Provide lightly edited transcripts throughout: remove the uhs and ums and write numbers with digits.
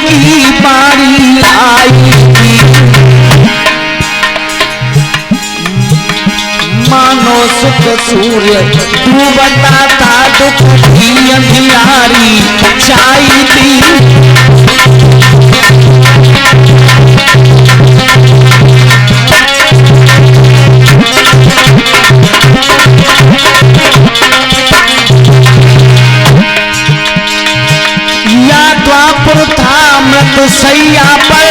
की बारी आई थी, मानो सुख सूर्य डूबता था, दुख की अंधियारी छाई थी। या द्वापर था मृतशैया पर,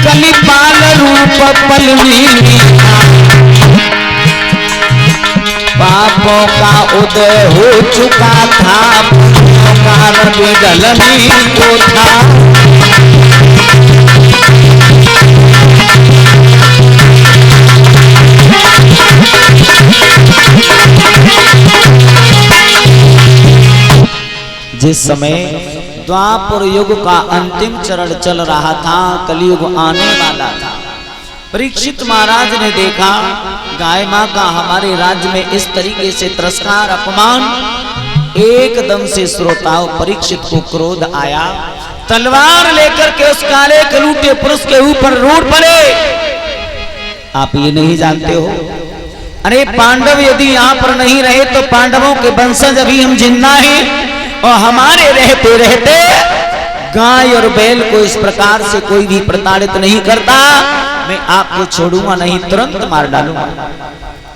कलिपाल रूप पल में पापों का उदय हो चुका था, कारण गलनी को था। जिस समय द्वापर युग का अंतिम चरण चल रहा था, कलयुग आने वाला था, परीक्षित महाराज ने देखा गाय माँ का हमारे राज्य में इस तरीके से तिरस्कार अपमान, एकदम से श्रोताओं परीक्षित को क्रोध आया, तलवार लेकर के उस काले कलूटे पुरुष के ऊपर रूठ पड़े। आप ये नहीं जानते हो, अरे पांडव यदि यहाँ पर नहीं रहे तो पांडवों के वंशज अभी हम जिंदा हैं, और हमारे रहते रहते गाय और बैल को इस प्रकार से कोई भी प्रताड़ित नहीं करता, मैं आपको छोड़ूंगा नहीं, तुरंत मार डालूंगा।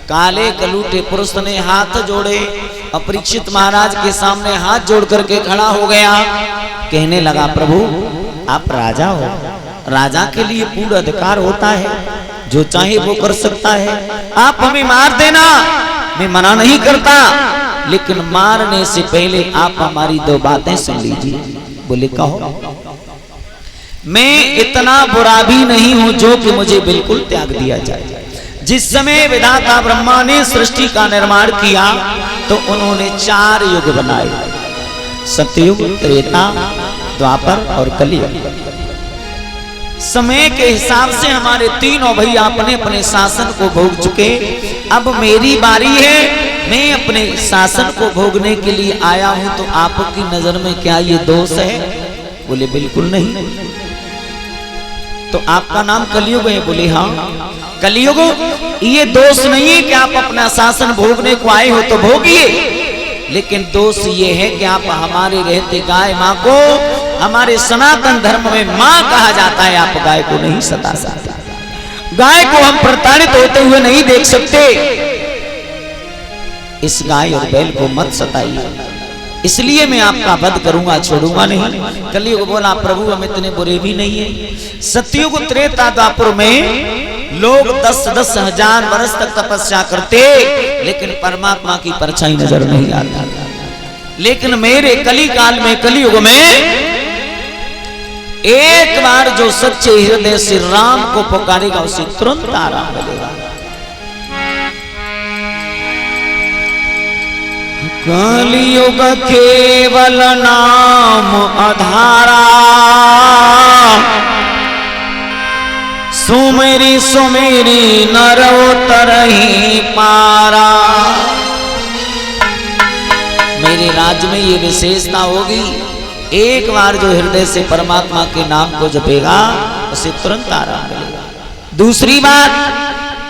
काले कलूटे पुरुष ने हाथ जोड़े, अपरीक्षित महाराज के सामने हाथ जोड़ करके खड़ा हो गया, कहने लगा प्रभु आप राजा हो, राजा के लिए पूर्ण अधिकार होता है, जो चाहे वो कर सकता है, आप हमें मार देना, मैं मना नहीं करता, लेकिन मारने से पहले आप हमारी दो बातें सुन लीजिए। बोले कहो। मैं इतना बुरा भी नहीं हूं जो कि मुझे बिल्कुल त्याग दिया जाए। जिस समय विधाता ब्रह्मा ने सृष्टि का निर्माण किया तो उन्होंने 4 युग बनाए, सतयुग, त्रेता, द्वापर और कलियुग। समय के हिसाब से हमारे तीनों भैया अपने अपने शासन को भोग चुके, अब मेरी बारी है, मैं अपने शासन को भोगने के लिए आया हूं, तो आपकी नजर में क्या ये दोष है? बोले बिल्कुल नहीं। तो आपका नाम कलियुग है? बोले हाँ। कलियुग ये दोष नहीं है कि आप अपना शासन भोगने को आए हो तो भोगिए, लेकिन दोष ये है कि आप हमारे रहते गाय माँ को, हमारे सनातन धर्म में माँ कहा जाता है, आप गाय को नहीं सता सकते, गाय को हम प्रताड़ित होते हुए नहीं देख सकते। इस गाय और बैल को मत सताइए, इसलिए मैं आपका वध करूंगा, छोड़ूंगा नहीं। कलियुग बोला प्रभु हम इतने बुरे भी नहीं है। सतयुग, त्रेता, द्वापर में लोग 10-10 हजार वर्ष तक तपस्या करते, लेकिन परमात्मा की परछाई नजर नहीं आता। लेकिन मेरे कली काल में, कलियुग में एक बार जो सच्चे हृदय से राम को पुकारेगा उसे तुरंत आराम मिलेगा। कलियुग केवल नाम आधारा, सुमेरी सुमेरी नरो तरही पारा। मेरे राज्य में ये विशेषता होगी, एक बार जो हृदय से परमात्मा के नाम को जपेगा उसे तुरंत आराम मिलेगा। दूसरी बात,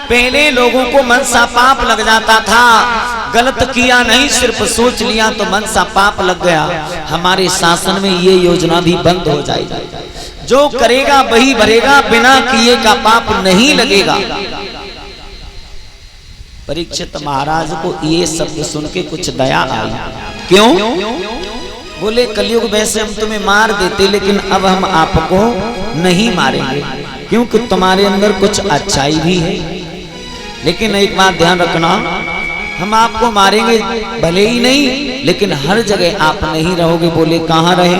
पहले लोगों को मन सा पाप लग जाता था, गलत किया नहीं, सिर्फ सोच लिया तो मन सा पाप लग गया। हमारे शासन में ये योजना भी बंद हो जाएगी, जो करेगा वही भरेगा, बिना किए का पाप नहीं लगेगा। परीक्षित महाराज को ये शब्द सुन के कुछ दया आई। क्यों? बोले कलियुग वैसे हम तुम्हें मार देते, लेकिन अब हम आपको नहीं मारेंगे, क्योंकि तुम्हारे अंदर कुछ अच्छाई भी है। लेकिन एक बात ध्यान रखना, हम आपको मारेंगे भले ही नहीं, लेकिन हर जगह आप नहीं रहोगे। बोले कहाँ रहे?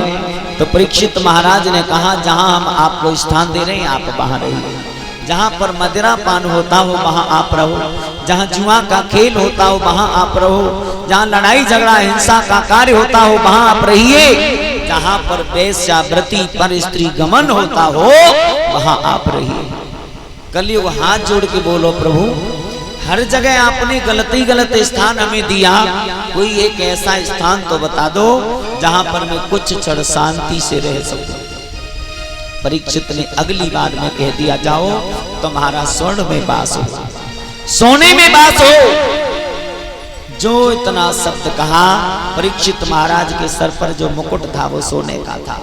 तो परीक्षित महाराज ने कहा जहां हम आपको स्थान दे रहे हैं आप वहां रहिए, जहां पर मदिरा पान होता हो वहां आप रहो, जहां जुआ का खेल होता हो वहां आप रहो, जहां लड़ाई झगड़ा हिंसा का कार्य होता हो वहां आप रहिए, जहां पर वेश्यावृत्ति पर स्त्री गमन होता हो वहां आप रहिए। कलियुग हाथ जोड़ के बोलो प्रभु हर जगह आपने गलत स्थान हमें दिया, कोई एक ऐसा स्थान तो बता दो जहां पर मैं कुछ क्षण शांति से रह सकूं। परीक्षित ने अगली बार में कह दिया, जाओ तुम्हारा स्वर्ण में वास हो, सोने में वास हो। जो इतना शब्द कहा, परीक्षित महाराज के सर पर जो मुकुट था वो सोने का था।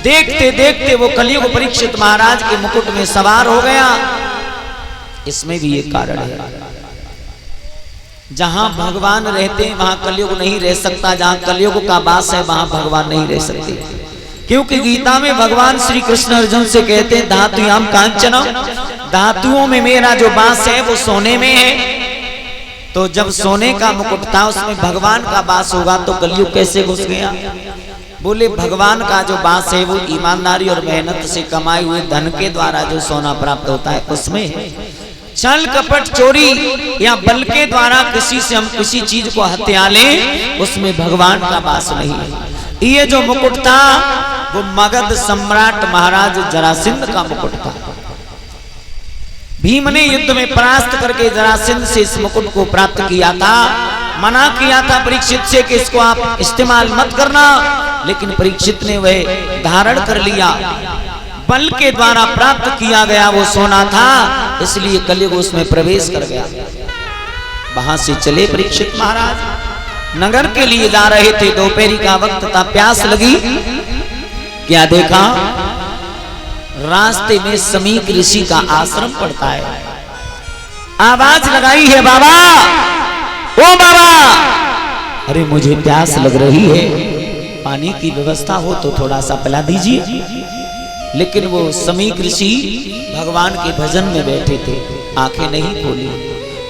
देखते देखते वो कलयुग परीक्षित महाराज के मुकुट में सवार हो गया। इसमें भी एक कारण है, जहां भगवान रहते हैं वहां कलयुग नहीं रह सकता, जहां कलयुग का वास है वहां भगवान नहीं रह सकते। क्योंकि गीता में भगवान श्री कृष्ण अर्जुन से कहते हैं, धातुयाम कांचनम, धातुओं में मेरा जो वास है वो सोने में है। तो जब सोने का मुकुट था उसमें भगवान का वास होगा तो कलयुग कैसे घुस गया? बोले भगवान का जो वास है वो ईमानदारी और मेहनत से कमाए हुए धन के द्वारा जो सोना प्राप्त होता है उसमें है। छल कपट चोरी या बल के द्वारा किसी से हम किसी चीज को हत्या लें उसमें भगवान का वास नहीं है। ये जो मुकुट था वो मगध सम्राट महाराज जरासिंध का मुकुट था। भीम ने युद्ध में परास्त करके जरासिंध से इस मुकुट को प्राप्त किया था। मना किया था परीक्षित से कि इसको आप इस्तेमाल मत करना, लेकिन परीक्षित ने वह धारण कर लिया। बल के द्वारा प्राप्त किया गया वो सोना था, इसलिए कलयुग उसमें प्रवेश कर गया। वहां से चले परीक्षित महाराज, नगर के लिए जा रहे थे। दोपहर का वक्त था, प्यास लगी। क्या देखा? रास्ते में समीक ऋषि का आश्रम पड़ता है। आवाज लगाई है, बाबा ओ बाबा, अरे मुझे प्यास लग रही है, पानी की व्यवस्था हो तो थोड़ा सा पिला दीजिए। लेकिन वो समीक ऋषि भगवान के भजन में बैठे थे, आंखें नहीं खोली।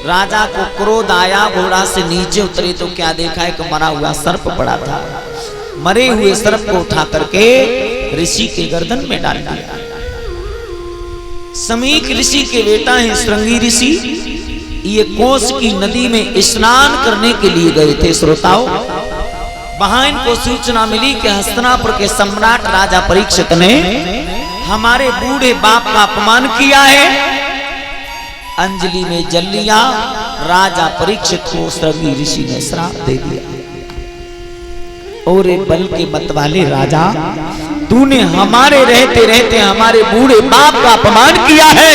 राजा को क्रोध आया, घोड़ा से नीचे उतरे तो क्या देखा, एक मरा हुआ सर्प पड़ा था। मरे हुए सर्प को उठा करके ऋषि के गर्दन में डाल दिया। समीक ऋषि के बेटा है श्रृंगी ऋषि, ये कोस की नदी में स्नान करने के लिए गए थे। श्रोताओं, वहां इनको सूचना मिली कि हस्तिनापुर के सम्राट राजा परीक्षित ने हमारे बूढ़े बाप का अपमान किया है। अंजलि में जल लिया। राजा परीक्षित को श्रृंगी ऋषि ने श्राप दे दिया। और बल के मत वाले राजा, तूने हमारे रहते रहते हमारे बूढ़े बाप का अपमान किया है,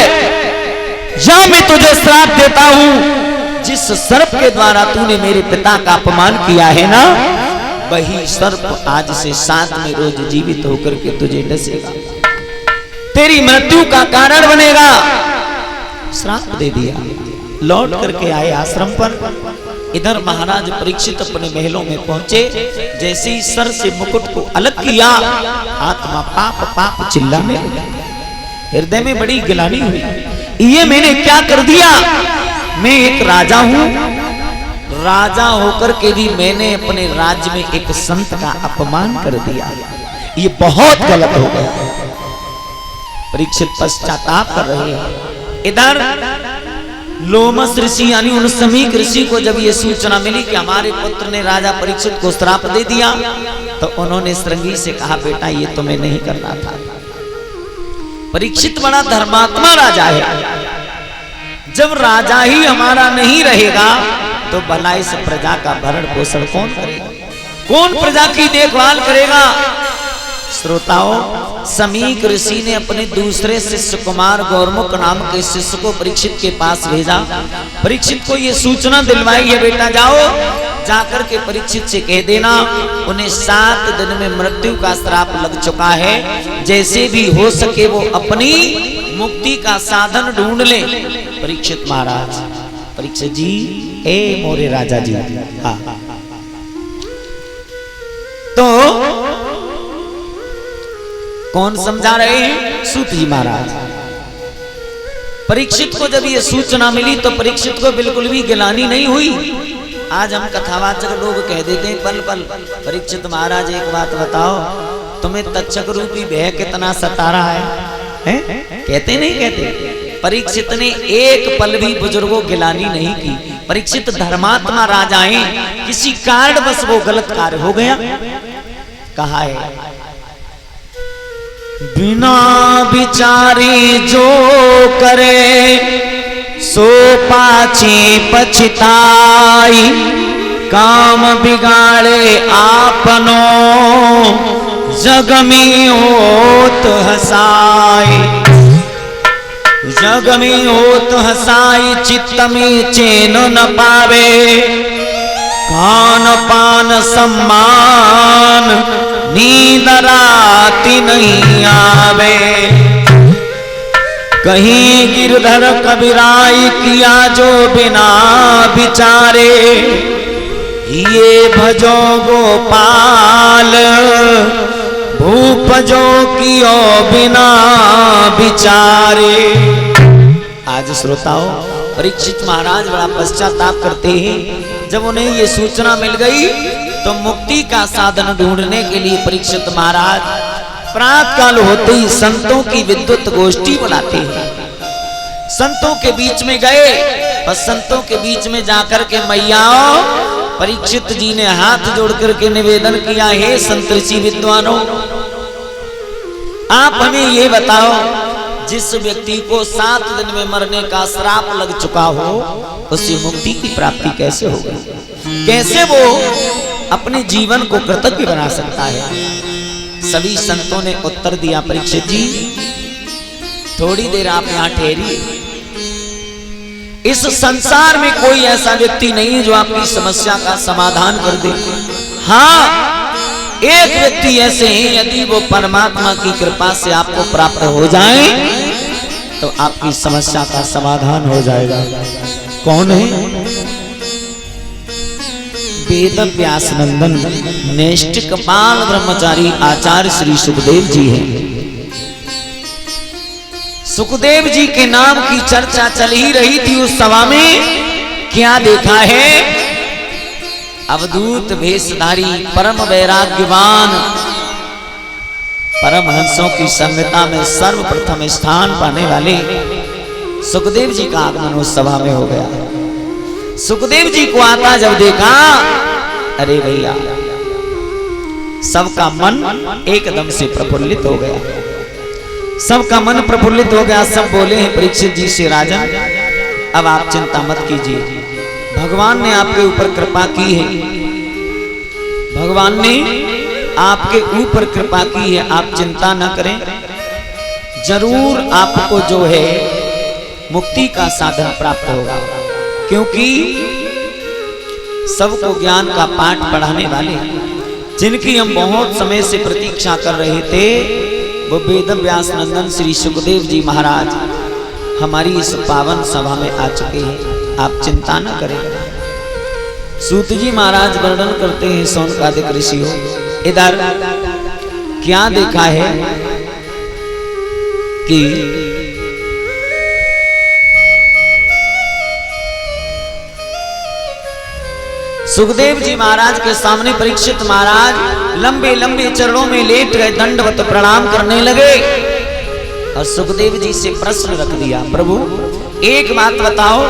या मैं तुझे श्राप देता हूं। जिस सर्प के द्वारा तूने मेरे पिता का अपमान किया है ना, वही सर्प आज से 7 में रोज जीवित होकर के तुझे डसेगा, तेरी मृत्यु का कारण बनेगा। श्राप दे दिया। लौट करके आए आश्रम पर। इधर महाराज परीक्षित अपने महलों में पहुंचे। जैसे ही सर से मुकुट को अलग किया, आत्मा पाप पाप चिल्लाने लगा। हृदय में बड़ी गिलानी हुई, ये मैंने क्या कर दिया? मैं एक राजा हूं, राजा होकर के भी मैंने अपने राज्य में एक संत का अपमान कर दिया, ये बहुत गलत हो गया। परीक्षित पश्चाताप कर रहे हैं। इधर लोमस ऋषि यानी उन समीक ऋषि को जब ये सूचना मिली कि हमारे पुत्र ने राजा परीक्षित को श्राप दे दिया, तो उन्होंने श्रृंगी से कहा, बेटा ये तुम्हें नहीं करना था। परीक्षित बड़ा धर्मात्मा राजा है। जब राजा ही हमारा नहीं रहेगा तो भला इस प्रजा का भरण पोषण कौन करेगा? कौन प्रजा की देखभाल करेगा? श्रोताओं, समीक ऋषि ने अपने दूसरे शिष्य कुमार गौरमुख नाम के शिष्य को परीक्षित के पास भेजा। परीक्षित को ये सूचना दिलवाई है, बेटा जाओ जाकर के परीक्षित से कह देना उन्हें 7 दिन में मृत्यु का श्राप लग चुका है, जैसे भी हो सके वो अपनी मुक्ति का साधन ढूंढ ले। परीक्षित महाराज, परीक्षित जी, ए मोरे राजा जी, हाँ। तो कौन समझा रहे हैं? सूत जी महाराज। परीक्षित को जब ये सूचना मिली तो परीक्षित को बिल्कुल भी गिलानी नहीं हुई। आज हम कथावाचक लोग कह देते हैं पल पल, परीक्षित महाराज एक बात बताओ, तुम्हें तक्षक रूपी भय कितना सता रहा है? कहते नहीं कहते? परीक्षित ने एक पल भी बुजुर्गों गिलानी नहीं की। परीक्षित धर्मात्मा राजा हैं, किसी कारणवश वो गलत कार्य हो गया। कहा है, बिना विचारी जो करे सो पाछे पछताई, काम बिगाड़े आपनो, जग में होत हसाई। जग में होत हसाई, चित्त में चैन न पावे। खान पान सम्मान, नींद राति नहीं आवे। कहीं गिरधर कबीराई किया जो बिना विचारे। ये भजो गोपाल, भूप जो कियो बिना विचारे। आज श्रोताओं, परीक्षित महाराज बड़ा पश्चाताप करते हैं। जब उन्हें ये सूचना मिल गई तो मुक्ति का साधन ढूंढने के लिए परीक्षित महाराज प्रातः काल होते ही संतों की विद्वत गोष्ठी बुलाते हैं। संतों के बीच में गए और संतों के बीच में जाकर के मैयाओं, परीक्षित जी ने हाथ जोड़ करके निवेदन किया, हे संत ऋषि विद्वानों, आप हमें ये बताओ, जिस व्यक्ति को 7 दिन में मरने का श्राप लग चुका हो, उसे मुक्ति की प्राप्ति कैसे होगी? कैसे वो अपने जीवन को कृतज्ञ बना सकता है? सभी संतों ने उत्तर दिया, परीक्षित जी थोड़ी देर आप यहां ठहरिए। इस संसार में कोई ऐसा व्यक्ति नहीं है जो आपकी समस्या का समाधान कर दे। हाँ, एक व्यक्ति ऐसे हैं, यदि वो परमात्मा की कृपा से आपको प्राप्त हो जाए तो आपकी समस्या का समाधान हो जाएगा। कौन है? वेद व्यास नंदन नैष्ठिक बाल ब्रह्मचारी आचार्य श्री सुखदेव जी हैं। सुखदेव जी के नाम की चर्चा चल ही रही थी उस सभा में। क्या देखा है? अवधूत भेषधारी, परम वैराग्यवान, परमहंसों की संगता में सर्वप्रथम स्थान पाने वाले सुखदेव जी का आगमन उस सभा में हो गया। सुखदेव जी को आता जब देखा, अरे भैया, सबका मन एकदम से प्रफुल्लित हो गया। सबका मन प्रफुल्लित हो गया। सब बोले हैं परीक्षित जी से, राजन अब आप चिंता मत कीजिए, भगवान ने आपके ऊपर कृपा की है। भगवान ने आपके ऊपर कृपा की है, आप चिंता न करें। जरूर आपको जो है मुक्ति का साधन प्राप्त होगा, क्योंकि सबको ज्ञान का पाठ पढ़ाने वाले, जिनकी हम बहुत समय से प्रतीक्षा कर रहे थे, वो वेद व्यास नंदन श्री सुखदेव जी महाराज हमारी इस पावन सभा में आ चुके हैं। आप चिंता न करें। सूत जी महाराज वर्णन करते हैं, सौनकादिक ऋषि हो, इधर क्या देखा है कि सुखदेव जी महाराज के सामने परीक्षित महाराज लंबे लंबे चरणों में लेट गए, दंडवत प्रणाम करने लगे और सुखदेव जी से प्रश्न रख दिया, प्रभु एक बात बताओ,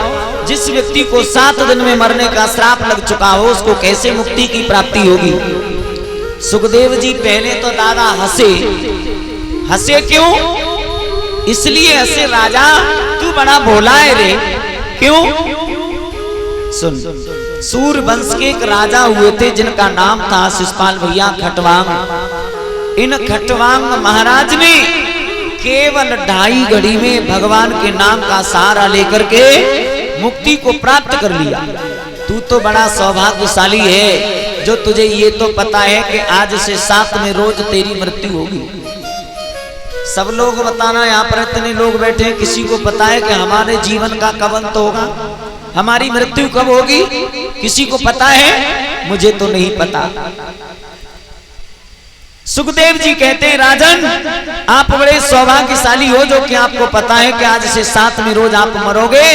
जिस व्यक्ति को 7 दिन में मरने का श्राप लग चुका हो, उसको कैसे मुक्ति की प्राप्ति होगी? सुखदेव जी पहले तो दादा हंसे। हंसे क्यों? इसलिए हंसे, राजा तू बड़ा भोला है रे। क्यों? सुन, सूर वंश के एक राजा हुए थे जिनका नाम था शिषपाल भैया खटवांग। इन खटवांग महाराज ने केवल 2.5 घड़ी में भगवान के नाम का सहारा लेकर के मुक्ति को प्राप्त कर लिया। तू तो बड़ा सौभाग्यशाली है जो तुझे ये तो पता है कि आज से 7 में रोज तेरी मृत्यु होगी। सब लोग बताना, यहाँ पर इतने लोग बैठे हैं, किसी को पता है कि हमारे जीवन का कब अंत होगा, हमारी मृत्यु कब होगी? किसी को पता है? मुझे तो नहीं पता। सुखदेव जी कहते हैं, राजन आप बड़े सौभाग्यशाली हो जो कि आपको पता है कि आज से 7 में रोज आप मरोगे,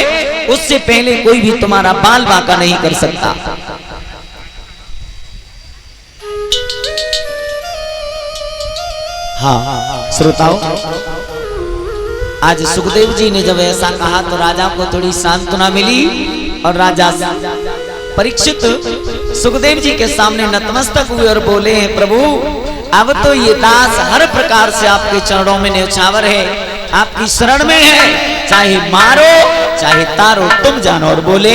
उससे पहले कोई भी तुम्हारा बाल बांका नहीं कर सकता। हाँ श्रोताओ, आज सुखदेव जी ने जब ऐसा कहा तो राजा को थोड़ी सांत्वना मिली और राजा परीक्षित सुखदेव जी के सामने नतमस्तक हुए और बोले हैं, प्रभु अब तो ये दास हर प्रकार से आपके चरणों में न्यौछावर है, आपकी शरण में है, चाहे मारो चाहे तारो तुम जानो। और बोले